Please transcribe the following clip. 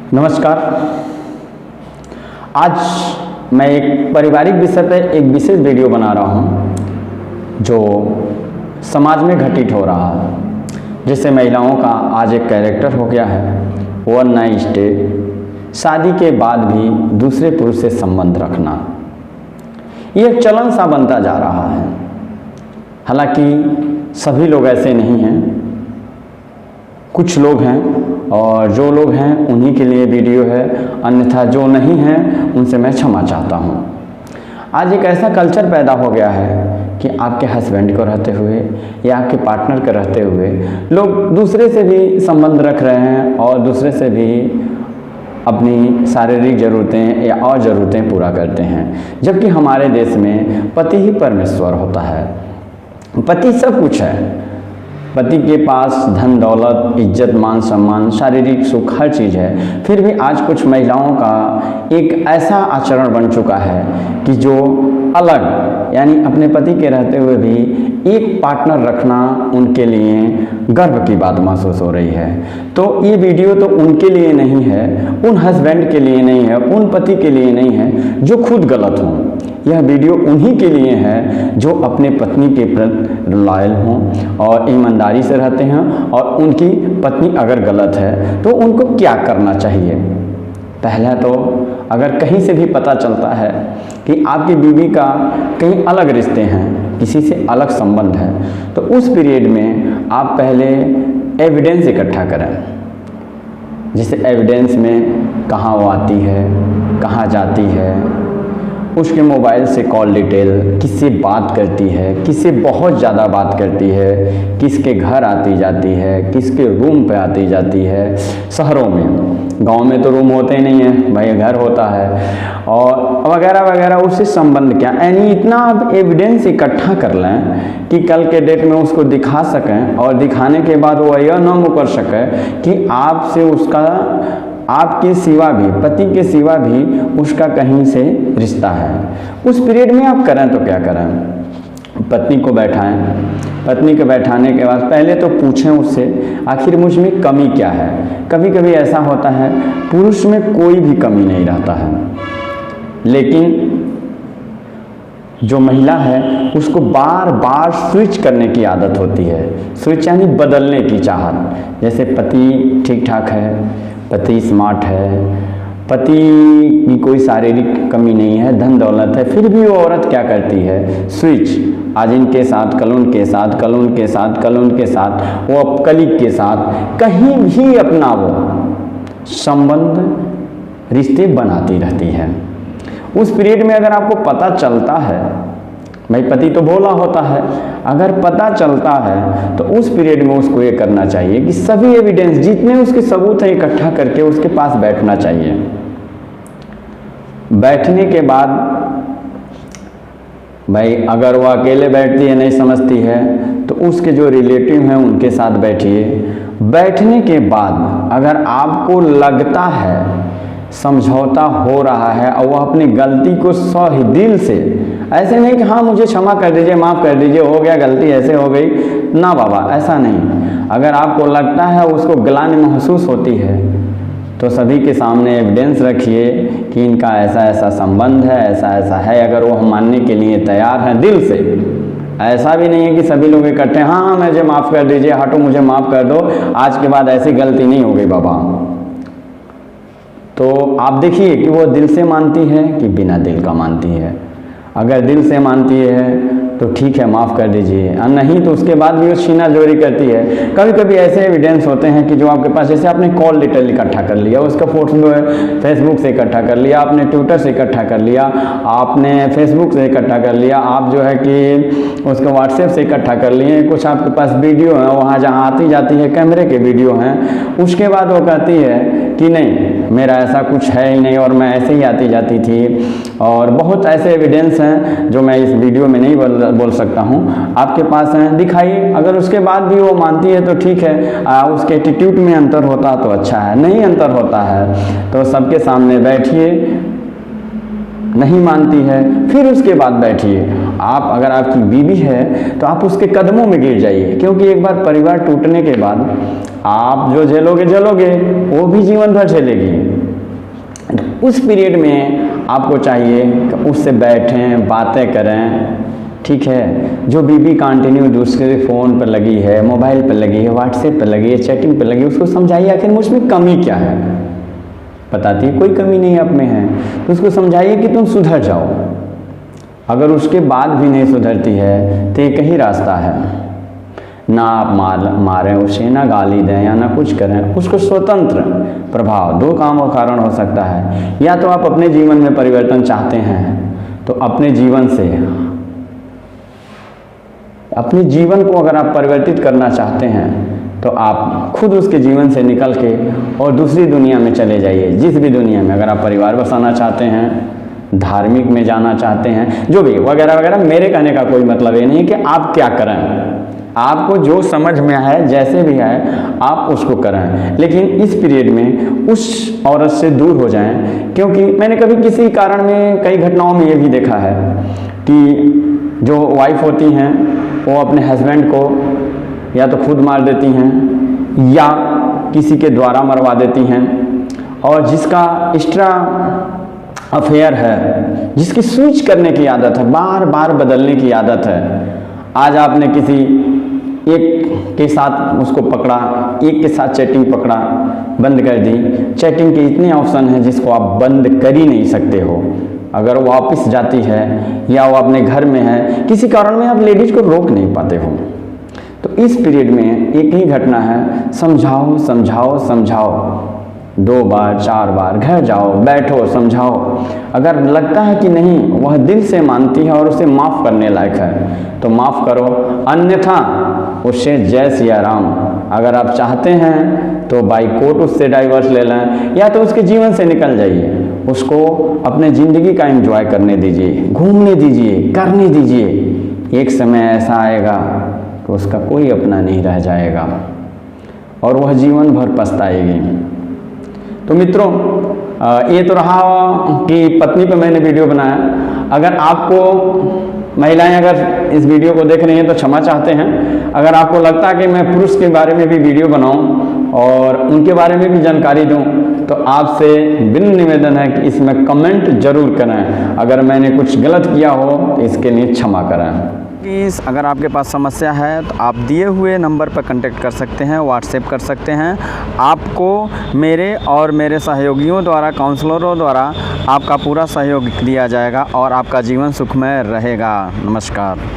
नमस्कार। आज मैं एक पारिवारिक विषय पर एक विशेष वीडियो बना रहा हूं जो समाज में घटित हो रहा है, जिससे महिलाओं का आज एक कैरेक्टर हो गया है वन नाइट स्टे, शादी के बाद भी दूसरे पुरुष से संबंध रखना। ये एक चलन सा बनता जा रहा है। हालांकि सभी लोग ऐसे नहीं हैं, कुछ लोग हैं, और जो लोग हैं उन्हीं के लिए वीडियो है, अन्यथा जो नहीं हैं उनसे मैं क्षमा चाहता हूं। आज एक ऐसा कल्चर पैदा हो गया है कि आपके हस्बैंड को रहते हुए या आपके पार्टनर के रहते हुए लोग दूसरे से भी संबंध रख रहे हैं और दूसरे से भी अपनी शारीरिक ज़रूरतें या और ज़रूरतें पूरा करते हैं, जबकि हमारे देश में पति ही परमेश्वर होता है। पति सब कुछ है। पति के पास धन दौलत, इज्जत, मान सम्मान, शारीरिक सुख, हर चीज़ है। फिर भी आज कुछ महिलाओं का एक ऐसा आचरण बन चुका है कि जो अलग, यानी अपने पति के रहते हुए भी एक पार्टनर रखना उनके लिए गर्व की बात महसूस हो रही है। तो ये वीडियो तो उनके लिए नहीं है, उन हस्बैंड के लिए नहीं है, उन पति के लिए नहीं है जो खुद गलत हों। यह वीडियो उन्हीं के लिए है जो अपने पत्नी के प्रति लॉयल हों और ईमानदारी से रहते हैं, और उनकी पत्नी अगर गलत है तो उनको क्या करना चाहिए। पहला तो अगर कहीं से भी पता चलता है कि आपकी बीवी का कहीं अलग रिश्ते हैं, किसी से अलग संबंध है, तो उस पीरियड में आप पहले एविडेंस इकट्ठा करें। जैसे एविडेंस में कहाँ वो आती है, कहाँ जाती है, उसके मोबाइल से कॉल डिटेल, किससे बात करती है, किससे बहुत ज़्यादा बात करती है, किसके घर आती जाती है, किसके रूम पे आती जाती है। शहरों में, गांव में तो रूम होते ही नहीं है भाई, घर होता है, और वगैरह वगैरह। उससे संबंध क्या, यानी इतना आप एविडेंस इकट्ठा कर लें कि कल के डेट में उसको दिखा सकें, और दिखाने के बाद वो यह न कर सके कि आपसे उसका, आपके सिवा भी, पति के सिवा भी उसका कहीं से रिश्ता है। उस पीरियड में आप करें तो क्या करें, पत्नी को बैठाएं। पत्नी को बैठाने के बाद पहले तो पूछें उससे आखिर मुझ में कमी क्या है। कभी कभी ऐसा होता है पुरुष में कोई भी कमी नहीं रहता है, लेकिन जो महिला है उसको बार बार स्विच करने की आदत होती है। स्विच यानी बदलने की चाहत। जैसे पति ठीक ठाक है, पति स्मार्ट है, पति की कोई शारीरिक कमी नहीं है, धन दौलत है, फिर भी वो औरत क्या करती है, स्विच। आज इनके साथ, कल उनके साथ, कल उनके साथ, कल उनके साथ, वो अब कलीग के साथ, कहीं भी अपना वो संबंध, रिश्ते बनाती रहती है। उस पीरियड में अगर आपको पता चलता है, भाई पति तो भोला होता है, अगर पता चलता है तो उस पीरियड में उसको ये करना चाहिए कि सभी एविडेंस, जितने उसके सबूत हैं, इकट्ठा करके उसके पास बैठना चाहिए। बैठने के बाद भाई अगर वो अकेले बैठती है, नहीं समझती है, तो उसके जो रिलेटिव हैं उनके साथ बैठिए। बैठने के बाद अगर आपको लगता है समझौता हो रहा है और वह अपनी गलती को सही दिल से, ऐसे नहीं कि हाँ मुझे क्षमा कर दीजिए, माफ़ कर दीजिए, हो गया गलती, ऐसे हो गई ना बाबा, ऐसा नहीं। अगर आपको लगता है उसको ग्लानि महसूस होती है तो सभी के सामने एविडेंस रखिए कि इनका ऐसा ऐसा संबंध है, ऐसा ऐसा है। अगर वो मानने के लिए तैयार हैं दिल से, ऐसा भी नहीं है कि सभी लोग इकट्ठे हाँ हाँ मुझे माफ़ कर दीजिए, हटो मुझे माफ़ कर दो, आज के बाद ऐसी गलती नहीं हो गई बाबा। तो आप देखिए कि वो दिल से मानती है कि बिना दिल का मानती है। अगर दिल से मानती है तो ठीक है, माफ़ कर दीजिए, और नहीं तो उसके बाद भी वो छीना जोरी करती है। कभी कभी ऐसे एविडेंस होते हैं कि जो आपके पास, जैसे आपने कॉल डिटेल इकट्ठा कर लिया, उसका फोटो फेसबुक से इकट्ठा कर लिया, आपने ट्विटर से इकट्ठा कर लिया, आपने फेसबुक से इकट्ठा कर लिया, आप जो है कि उसको व्हाट्सएप से इकट्ठा कर लिए, कुछ आपके पास वीडियो हैं वहाँ जहाँ आती जाती है कैमरे के वीडियो हैं, उसके बाद वो कहती है कि नहीं मेरा ऐसा कुछ है ही नहीं और मैं ऐसे ही आती जाती थी। और बहुत ऐसे एविडेंस हैं जो मैं इस वीडियो में नहीं बोल सकता हूँ, आपके पास हैं, दिखाइए। अगर उसके बाद भी वो मानती है तो ठीक है, उसके एटीट्यूड में अंतर होता तो अच्छा है, नहीं अंतर होता है तो सबके सामने बैठिए। नहीं मानती है फिर उसके बाद बैठिए। आप, अगर आपकी बीवी है तो आप उसके कदमों में गिर जाइए, क्योंकि एक बार परिवार टूटने के बाद आप जो झेलोगे वो भी जीवन भर झेलेगी। उस पीरियड में आपको चाहिए कि उससे बैठें, बातें करें, ठीक है। जो बीबी कंटिन्यू दूसरे फ़ोन पर लगी है, मोबाइल पर लगी है, व्हाट्सएप पर लगी है, चैटिंग पर लगी है, उसको समझाइए आखिर मुझमें कमी क्या है। बताती है कोई कमी नहीं आप में है, तो उसको समझाइए कि तुम सुधर जाओ। अगर उसके बाद भी नहीं सुधरती है तो एक ही रास्ता है, ना आप मारें उसे, ना गाली दें या ना कुछ करें, उसको स्वतंत्र प्रभाव। दो काम का कारण हो सकता है, या तो आप अपने जीवन में परिवर्तन चाहते हैं तो अपने जीवन को अगर आप परिवर्तित करना चाहते हैं तो आप खुद उसके जीवन से निकल के और दूसरी दुनिया में चले जाइए। जिस भी दुनिया में, अगर आप परिवार बसाना चाहते हैं, धार्मिक में जाना चाहते हैं, जो भी वगैरह वगैरह, मेरे कहने का कोई मतलब ये नहीं है कि आप क्या करें। आपको जो समझ में है, जैसे भी है, आप उसको करें, लेकिन इस पीरियड में उस औरत से दूर हो जाएं। क्योंकि मैंने कभी किसी कारण में, कई घटनाओं में ये भी देखा है कि जो वाइफ होती हैं वो अपने हस्बैंड को या तो खुद मार देती हैं या किसी के द्वारा मरवा देती हैं, और जिसका एक्स्ट्रा अफेयर है, जिसकी स्विच करने की आदत है, बार बार बदलने की आदत है। आज आपने किसी एक के साथ उसको पकड़ा, एक के साथ चैटिंग पकड़ा, बंद कर दी। चैटिंग के इतने ऑप्शन हैं जिसको आप बंद कर ही नहीं सकते हो। अगर वो वापस जाती है या वो अपने घर में है, किसी कारण में आप लेडीज को रोक नहीं पाते हो। तो इस पीरियड में एक ही घटना है, समझाओ समझाओ समझाओ, 2 बार 4 बार घर जाओ, बैठो, समझाओ। अगर लगता है कि नहीं, वह दिल से मानती है और उसे माफ़ करने लायक है तो माफ़ करो, अन्यथा उससे जय सिया राम। अगर आप चाहते हैं तो बाई कोर्ट उससे डाइवर्स ले लें, या तो उसके जीवन से निकल जाइए, उसको अपने ज़िंदगी का एंजॉय करने दीजिए, घूमने दीजिए, करने दीजिए। एक समय ऐसा आएगा तो उसका कोई अपना नहीं रह जाएगा और वह जीवन भर पछताएगी। तो मित्रों, ये तो रहा कि पत्नी पे मैंने वीडियो बनाया। अगर आपको, महिलाएं अगर इस वीडियो को देख रही हैं तो क्षमा चाहते हैं। अगर आपको लगता है कि मैं पुरुष के बारे में भी वीडियो बनाऊं और उनके बारे में भी जानकारी दूं, तो आपसे विनम्र निवेदन है कि इसमें कमेंट जरूर करें। अगर मैंने कुछ गलत किया हो तो इसके लिए क्षमा करें। अगर आपके पास समस्या है तो आप दिए हुए नंबर पर कांटेक्ट कर सकते हैं, व्हाट्सएप कर सकते हैं। आपको मेरे और मेरे सहयोगियों द्वारा, काउंसलरों द्वारा आपका पूरा सहयोग दिया जाएगा और आपका जीवन सुखमय रहेगा। नमस्कार।